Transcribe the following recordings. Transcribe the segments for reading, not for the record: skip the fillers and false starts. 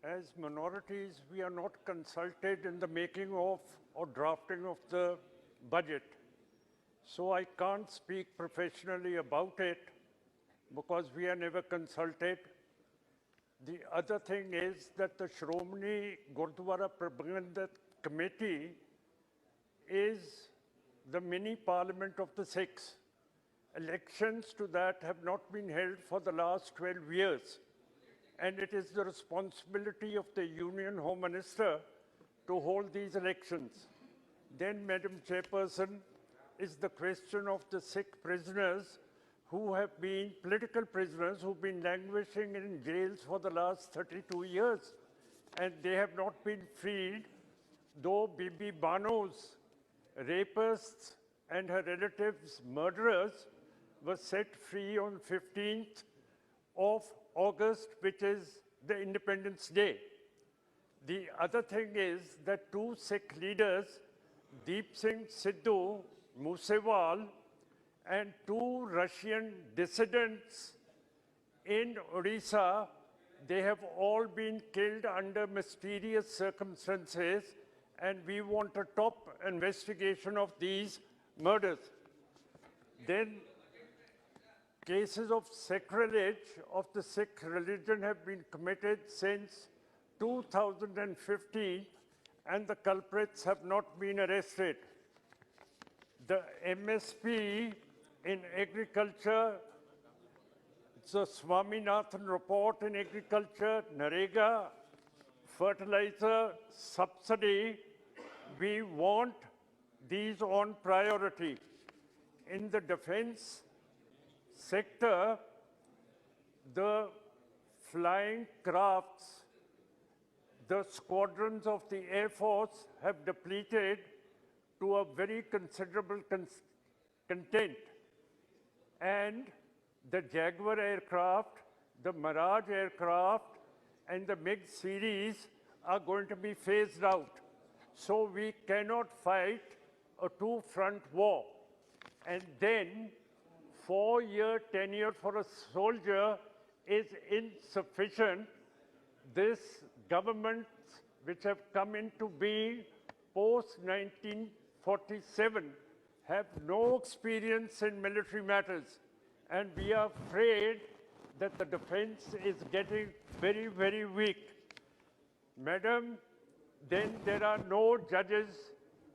as minorities, we are not consulted in the making of or drafting of the budget. So I can't speak professionally about it because we are never consulted. The other thing is that the Shromani Gurdwara Prabandhak Committee is the mini parliament of the Sikhs. Elections to that have not been held for the last 12 years. And it is the responsibility of the Union Home Minister to hold these elections. Then, Madam Chairperson, is the question of the Sikh prisoners who have been political prisoners who've been languishing in jails for the last 32 years. And they have not been freed, though Bibi Bano's rapists and her relatives' murderers were set free on 15th of August, which is the Independence Day. The other thing is that two Sikh leaders, Deep Singh Sidhu Moosewal, and two Russian dissidents in Odisha, they have all been killed under mysterious circumstances, and we want a top investigation of these murders. Then, cases of sacrilege of the Sikh religion have been committed since 2015, and the culprits have not been arrested. The MSP in agriculture, the Swaminathan report in agriculture, Narega, fertilizer subsidy, we want these on priority. In the defense sector, the flying crafts, the squadrons of the Air Force have depleted to a very considerable content. And the Jaguar aircraft, the Mirage aircraft, and the MiG series are going to be phased out. So we cannot fight a two-front war. And then 4-year tenure for a soldier is insufficient. This government, which have come into being post-1947, have no experience in military matters. And we are afraid that the defense is getting very, very weak. Madam, then there are no judges,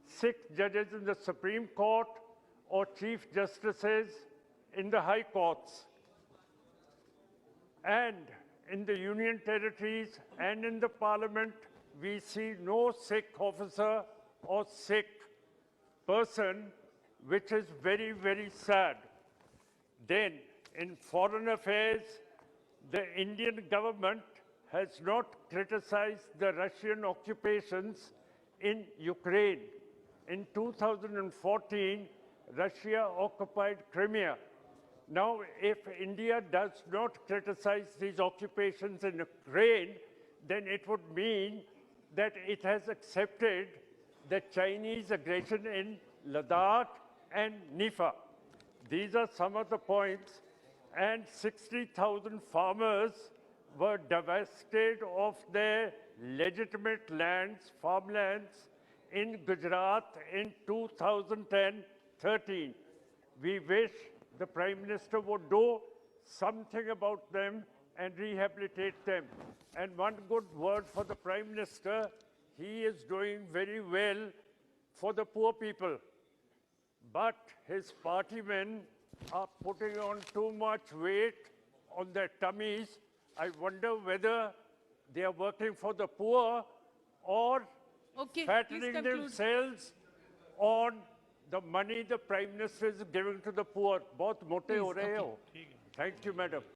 6 judges in the Supreme Court or Chief Justices in the High Courts. And in the Union Territories and in the Parliament, we see no Sikh officer or Sikh person, which is very, very sad. Then, in foreign affairs, the Indian government has not criticized the Russian occupations in Ukraine. In 2014, Russia occupied Crimea. Now, if India does not criticize these occupations in Ukraine, then it would mean that it has accepted the Chinese aggression in Ladakh and Nifa. These are some of the points. And 60,000 farmers were divested of their legitimate lands, farmlands, in Gujarat in 2013. We wish the Prime Minister would do something about them and rehabilitate them. And one good word for the Prime Minister, he is doing very well for the poor people. But his party men are putting on too much weight on their tummies. I wonder whether they are working for the poor or fattening themselves on the money the Prime Minister is giving to the poor. Both mote ho rahe ho. Thank you, Madam.